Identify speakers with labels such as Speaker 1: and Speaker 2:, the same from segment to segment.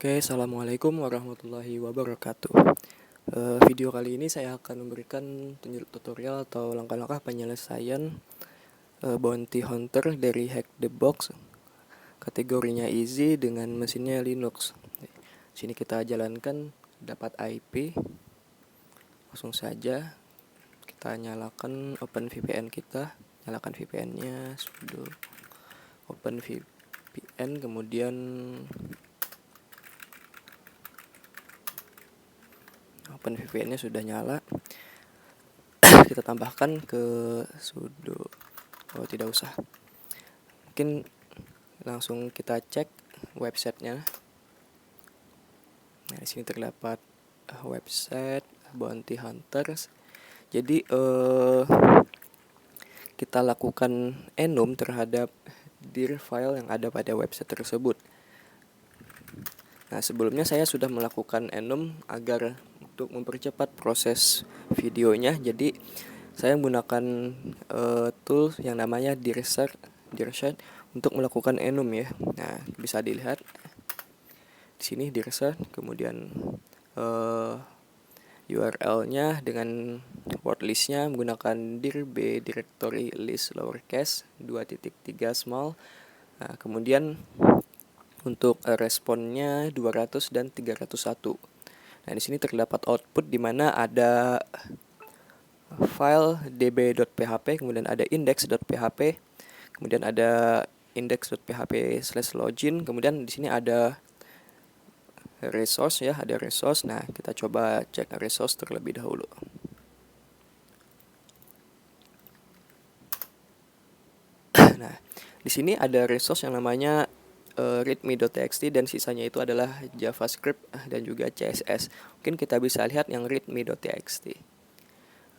Speaker 1: Oke, assalamualaikum warahmatullahi wabarakatuh. Video kali ini saya akan memberikan tutorial atau langkah-langkah penyelesaian Bounty Hunter dari Hack the Box, kategorinya easy dengan mesinnya Linux. Sini kita jalankan, dapat IP, langsung saja kita nyalakan Open VPN kita, nyalakan VPN-nya, sudo Open VPN, kemudian Open VPN-nya sudah nyala. Kita tambahkan ke sudo. Oh, tidak usah. Mungkin langsung kita cek websitenya. Nah, di sini terdapat website Bounty Hunters. Jadi kita lakukan enum terhadap dir file yang ada pada website tersebut. Nah, sebelumnya saya sudah melakukan enum agar untuk mempercepat proses videonya. Jadi saya menggunakan tools yang namanya dirset untuk melakukan enum ya. Nah, bisa dilihat di sini dirset, kemudian URL-nya dengan word list-nya menggunakan dir b directory list lowercase 2.3 small. Nah, kemudian untuk responnya 200 dan 301. Nah, di sini terdapat output di mana ada file db.php, kemudian ada index.php, kemudian ada index.php/login, kemudian di sini ada resource ya, ada resource. Nah, kita coba cek resource terlebih dahulu. Nah, di sini ada resource yang namanya readme.txt dan sisanya itu adalah JavaScript dan juga CSS. Mungkin kita bisa lihat yang readme.txt.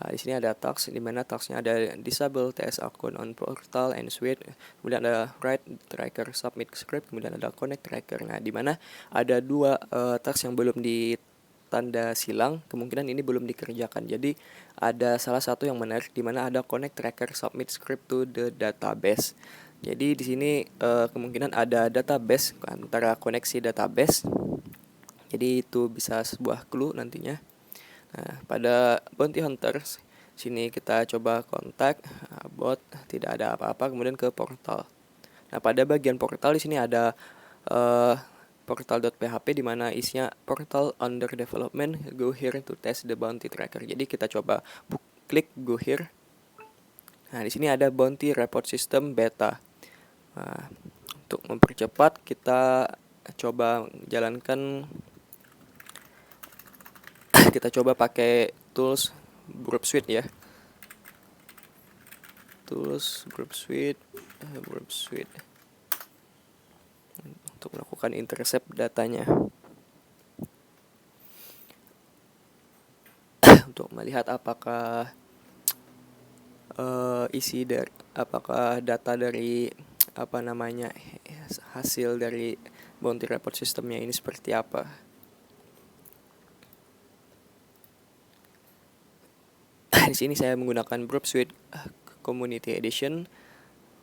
Speaker 1: Nah, di sini ada task, di mana tasknya ada disable TS account on portal and suite, kemudian ada write tracker submit script, kemudian ada connect tracker. Nah, di mana ada dua task yang belum ditanda silang, kemungkinan ini belum dikerjakan. Jadi ada salah satu yang menarik di mana ada connect tracker submit script to the database. Jadi di sini kemungkinan ada database antara koneksi database. Jadi itu bisa sebuah clue nantinya. Nah, pada Bounty Hunters sini kita coba kontak bot, tidak ada apa-apa, kemudian ke portal. Nah, pada bagian portal di sini ada portal.php di mana isinya portal under development, go here to test the bounty tracker. Jadi kita coba klik go here. Nah, di sini ada bounty report system beta. Nah, untuk mempercepat kita coba jalankan kita coba pakai tools group suite ya. Tools group suite untuk melakukan intercept datanya. Untuk melihat apakah apakah data dari hasil dari bounty report sistemnya ini seperti apa. Di sini saya menggunakan Group Suite Community Edition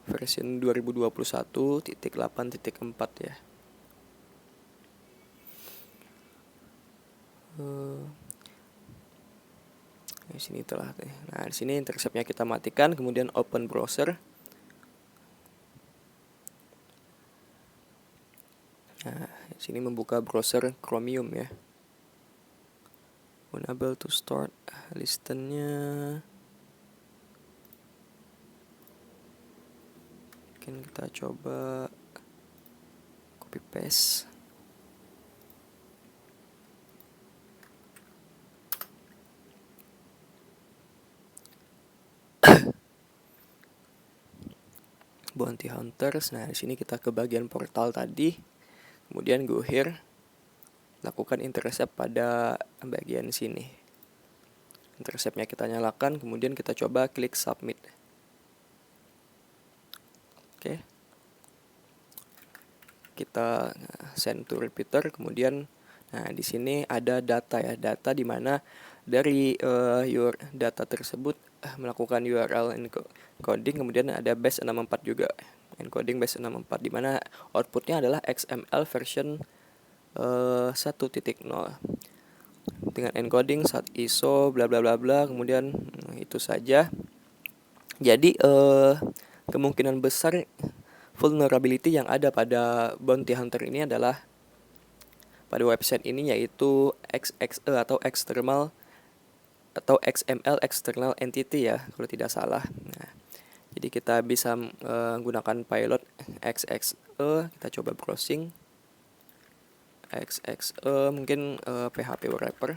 Speaker 1: version 2021.8.4 ya. Di sini telah. Nah, di sini interceptnya kita matikan, kemudian open browser. Nah, di sini membuka browser Chromium ya. Unable to start listennya. Mungkin kita coba copy paste. Bounty Hunters. Nah, di sini kita ke bagian portal tadi. Kemudian go here. Lakukan intercept pada bagian sini. Interceptnya kita nyalakan, kemudian kita coba klik submit. Oke. Kita send to repeater, kemudian nah di sini ada data ya, data di mana dari your data tersebut melakukan URL encoding, kemudian ada base 64 juga, encoding base 64 di mana outputnya adalah XML version 1.0 dengan encoding saat ISO bla bla bla bla, kemudian itu saja. Jadi kemungkinan besar vulnerability yang ada pada bounty hunter ini adalah pada website ini, yaitu XXE atau XML external entity ya, kalau tidak salah. Nah, jadi kita bisa menggunakan pilot XXE. Kita coba browsing XXE, mungkin PHP wrapper.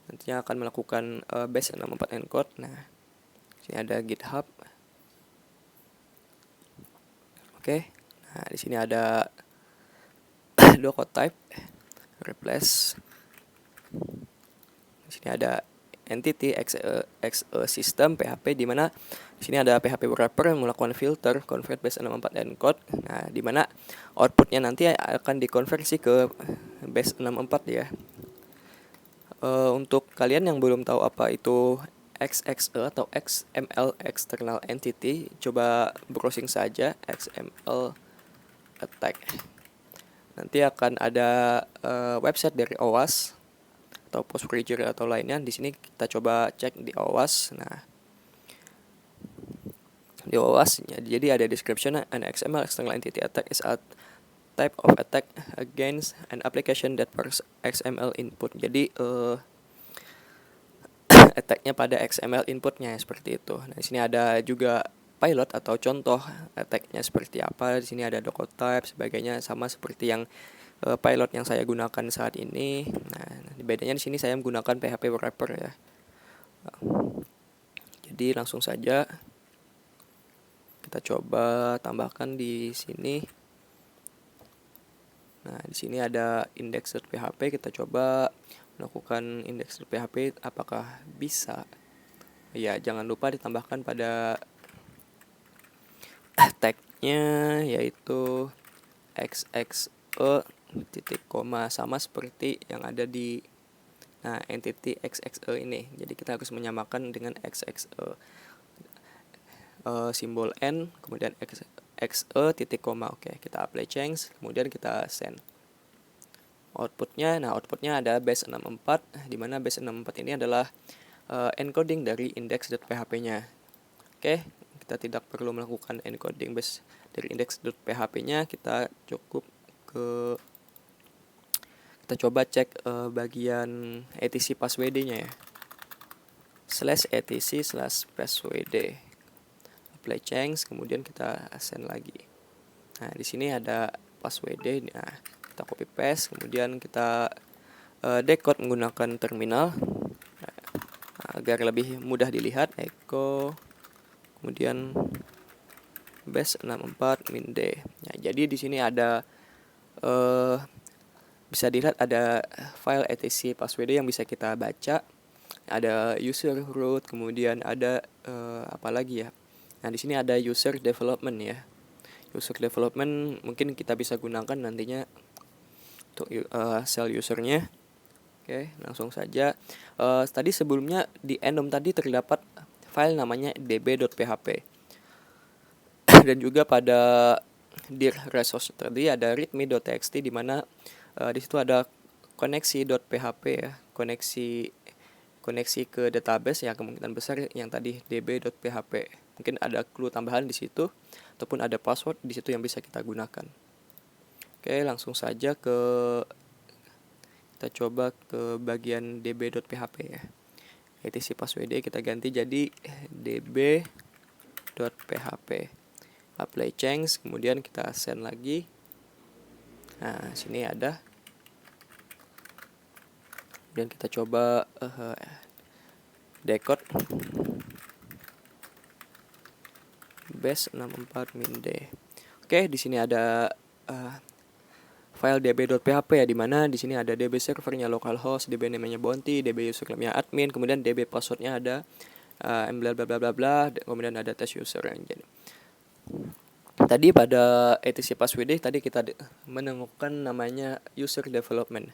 Speaker 1: Nantinya akan melakukan base 64 encode. Nah, sini ada GitHub. Oke. Nah, di sini ada docotype replace. Di sini ada entity XE system PHP, di mana di sini ada PHP wrapper yang melakukan filter convert base 64 encode. Nah, di mana outputnya nanti akan dikonversi ke base 64 ya. Untuk kalian yang belum tahu apa itu XXE atau XML external entity, coba browsing saja XML attack. Nanti akan ada website dari OWASP atau Postgre atau lainnya. Di sini kita coba cek di OWASP. Nah, di OWASP jadi ada description: an XML external entity attack is a type of attack against an application that parses XML input. Jadi attack-nya pada XML inputnya seperti itu. Nah, di sini ada juga pilot atau contoh attack-nya seperti apa. Di sini ada docotype sebagainya, sama seperti yang pilot yang saya gunakan saat ini. Nah, bedanya di sini saya menggunakan PHP wrapper ya. Jadi langsung saja kita coba tambahkan di sini. Nah, di sini ada index.php. Kita coba melakukan index.php, apakah bisa? Ya, jangan lupa ditambahkan pada tag-nya, yaitu XXE titik koma, sama seperti yang ada di entity XXE ini. Jadi kita harus menyamakan dengan XXE, simbol N kemudian XE titik koma. Oke, kita apply change, kemudian kita send outputnya. Nah, outputnya ada base 64, di mana base 64 ini adalah encoding dari index.php-nya. Oke, kita tidak perlu melakukan encoding base dari index.php-nya. Kita coba cek bagian etc passwd-nya ya, /etc/passwd, apply change, kemudian kita send lagi. Nah, di sini ada passwd. Nah, kita copy paste, kemudian kita decode menggunakan terminal agar lebih mudah dilihat. Echo kemudian base 64 min d. Nah, jadi di sini ada bisa dilihat ada file etc passwd yang bisa kita baca. Ada user root, kemudian ada apa lagi ya? Nah, di sini ada user development ya. User development mungkin kita bisa gunakan nantinya untuk shell usernya. Oke, langsung saja. Tadi sebelumnya di enum tadi terdapat file namanya db.php. Dan juga pada dir resource tadi ada readme.txt, di mana di situ ada koneksi.php ya, koneksi ke database ya, kemungkinan besar yang tadi db.php. Mungkin ada clue tambahan di situ ataupun ada password di situ yang bisa kita gunakan. Oke, langsung saja kita coba ke bagian db.php ya. etc password kita ganti jadi db.php. Apply change, kemudian kita send lagi. Nah, sini ada. Dan kita coba decode base 64 min d. Oke, di sini ada file db.php ya, di mana di sini ada db servernya localhost, db namanya bounty, db username-nya admin, kemudian db passwordnya ada bla bla bla bla bla, kemudian ada test user yang jadi. Tadi pada etc password tadi kita menemukan namanya user development.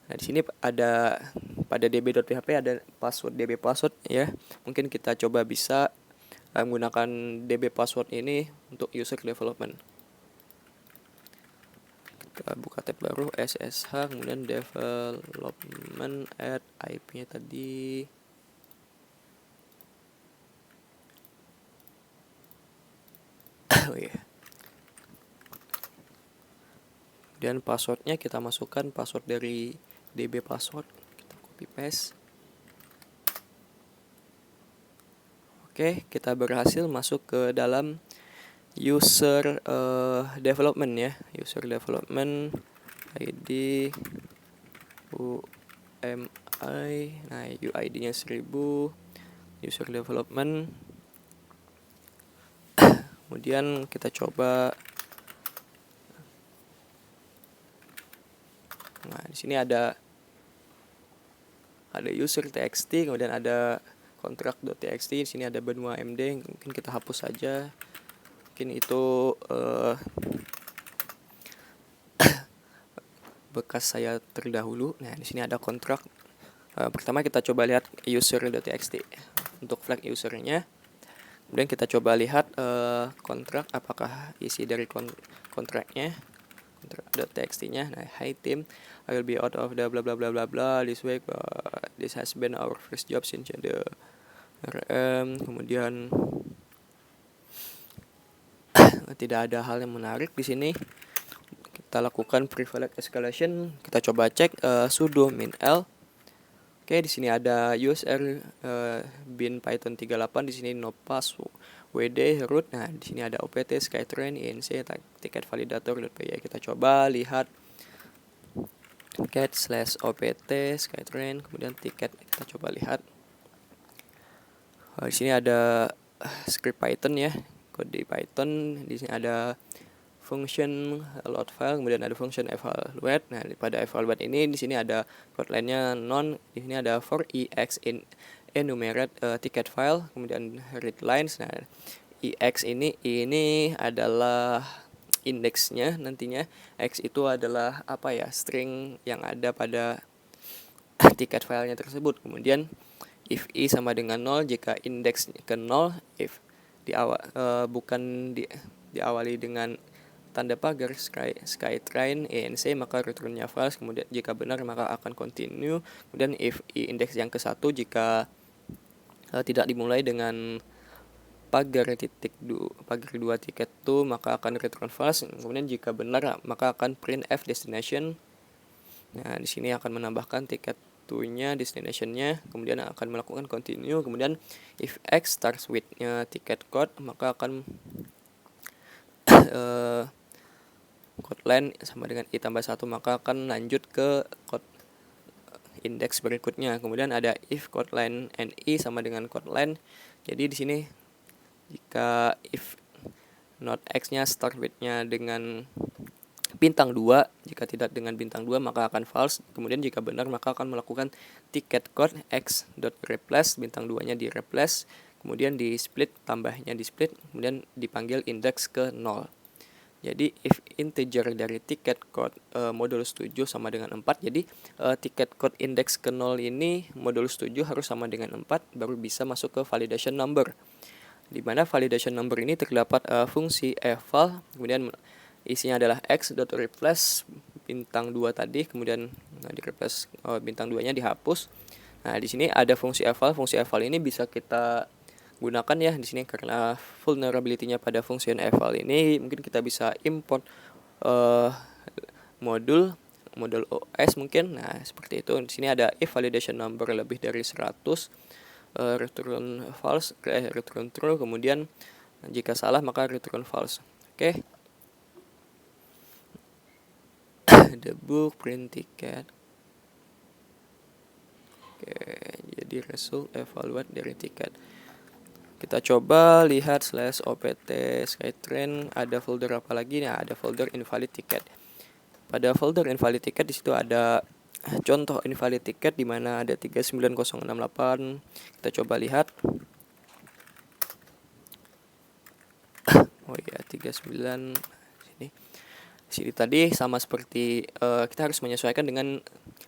Speaker 1: Nah, di sini ada pada db.php ada password db password ya. Mungkin kita coba bisa menggunakan db password ini untuk user development. Kita buka tab baru SSH, kemudian development add IP-nya tadi. Oh iya. Dan passwordnya kita masukkan password dari DB password, kita copy paste. Oke, kita berhasil masuk ke dalam user development ya, user development ID UMI. Nah, UID-nya 1000, user development. Kemudian kita coba. Nah, di sini ada user txt, kemudian ada kontrak.txt. Di sini ada benua md, mungkin kita hapus saja. Mungkin itu bekas saya terdahulu. Nah, di sini ada kontrak. Pertama kita coba lihat user.txt untuk flag usernya. Kemudian kita coba lihat kontrak, apakah isi dari kontraknya, kontrak.txt-nya. Nah, hi team, I will be out of the bla bla bla bla bla this week. This has been our first job since the RM. Kemudian tidak ada hal yang menarik di sini. Kita lakukan privilege escalation. Kita coba cek sudo min-l. Oke, di sini ada user bin python 38, di sini no pass wd root. Nah, di sini ada opt skytrain inc ticket validator.py. Kita coba lihat ticket /opt skytrain, kemudian tiket. Kita coba lihat. Di sini ada script Python ya, kode Python. Di sini ada function load file, kemudian ada function evaluate. Nah, pada evaluate ini di sini ada code line-nya non. Di sini ada for ex in enumerate ticket file, kemudian read lines. Nah, ex ini adalah indeksnya nantinya. X itu adalah apa ya, string yang ada pada tiket filenya tersebut. Kemudian if i sama dengan 0 jika indeks ke 0, if bukan diawali dengan tanda pagar skytrain enc, maka returnnya false. Kemudian jika benar maka akan continue. Kemudian if i indeks yang ke-1 jika tidak dimulai dengan pagar pagar 2 tiket itu, maka akan return false. Kemudian jika benar maka akan print f destination. Nah, di sini akan menambahkan tiket nya destination-nya, kemudian akan melakukan continue. Kemudian if x starts with ticket code, maka akan code line sama dengan i tambah 1, maka akan lanjut ke code indeks berikutnya. Kemudian ada if code line and i sama dengan code line. Jadi di sini jika if not x-nya start with-nya dengan bintang 2, jika tidak dengan bintang 2 maka akan false. Kemudian jika benar maka akan melakukan ticket code x.replace, bintang 2-nya di replace, kemudian di split, tambahnya di split, kemudian dipanggil indeks ke 0. Jadi if integer dari ticket code modulus 7 sama dengan 4, jadi ticket code indeks ke 0 ini modulus 7 harus sama dengan 4 baru bisa masuk ke validation number. Di mana validation number ini terdapat fungsi eval, kemudian isinya adalah x.replace bintang 2 tadi, kemudian di replace bintang 2-nya dihapus. Nah, di sini ada fungsi eval. Fungsi eval ini bisa kita gunakan ya di sini karena vulnerability-nya pada fungsi eval ini. Mungkin kita bisa import modul OS mungkin. Nah, seperti itu. Di sini ada if validation number lebih dari 100, return false, return true, kemudian jika salah maka return false. Oke. Debug print ticket. Oke, jadi result evaluate dari tiket. Kita coba lihat /opt skytrain ada folder apa lagi. Nah, ada folder invalid ticket. Pada folder invalid ticket di situ ada contoh invalid ticket di mana ada 39068. Kita coba lihat. Oh iya, 39 sini. Sini tadi sama seperti kita harus menyesuaikan dengan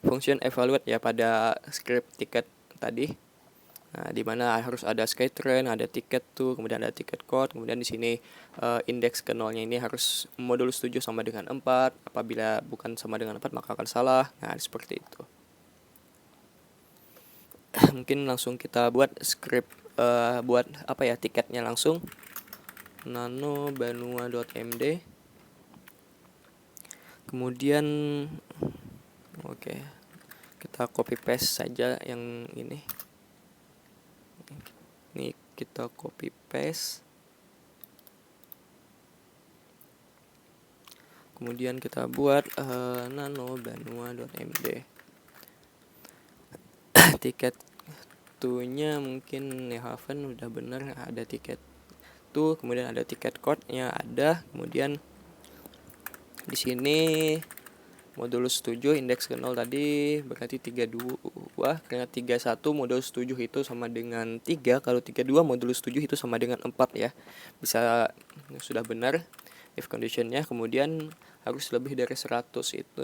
Speaker 1: function evaluate ya pada script ticket tadi. Nah, di mana harus ada Skytrain, ada tiket tuh, kemudian ada tiket code, kemudian di sini indeks ke nolnya ini harus modulus 7 sama dengan 4. Apabila bukan sama dengan 4 maka akan salah. Nah, seperti itu. Mungkin langsung kita buat script buat apa ya, tiketnya langsung. nanobanua.md. Kemudian oke, kita copy paste saja yang ini. Ini kita copy paste. Kemudian kita buat nanobanua.md. Tiket tuh-nya mungkin Haven udah bener, ada tiket tuh, kemudian ada tiket code-nya ada, kemudian di sini modulus 7 indeks ke 0 tadi berarti 32, karena 31 modulus 7 itu sama dengan 3, kalau 32 modulus 7 itu sama dengan 4 ya. Bisa sudah benar if conditionnya. Kemudian harus lebih dari 100, itu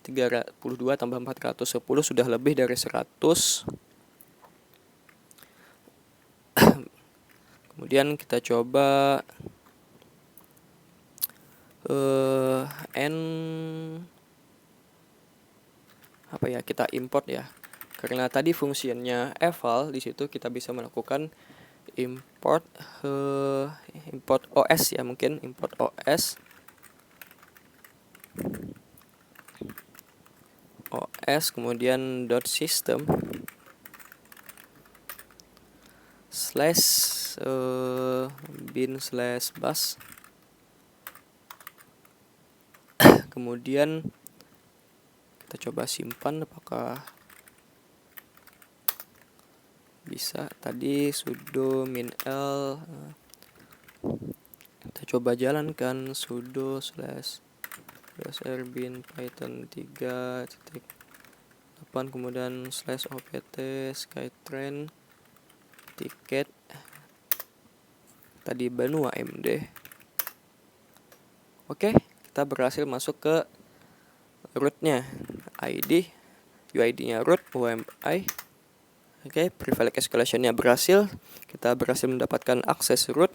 Speaker 1: 32 tambah 410 sudah lebih dari 100. Kemudian kita coba n apa ya, kita import ya. Karena tadi fungsinya eval, di situ kita bisa melakukan import import OS ya, mungkin import OS kemudian .system slash bin/bus. Kemudian kita coba simpan apakah bisa. Tadi sudo min-l, kita coba jalankan sudo /bin python 3.8 kemudian /opt skytrain tiket tadi Banua MD. Oke, kita berhasil masuk ke rootnya, UID-nya root, UMI. Oke, pre-flag escalation-nya berhasil. Kita berhasil mendapatkan akses root.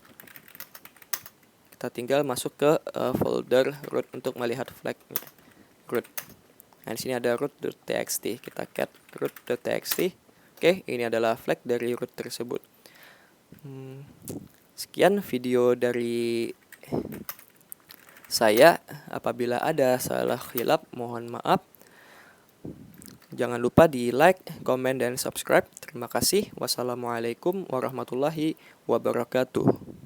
Speaker 1: Kita tinggal masuk ke folder root untuk melihat flagnya root. Nah, di sini ada root.txt. Kita cat root.txt. Oke, ini adalah flag dari root tersebut. Sekian video dari saya. Apabila ada salah khilaf, mohon maaf. Jangan lupa di like, komen, dan subscribe. Terima kasih. Wassalamualaikum warahmatullahi wabarakatuh.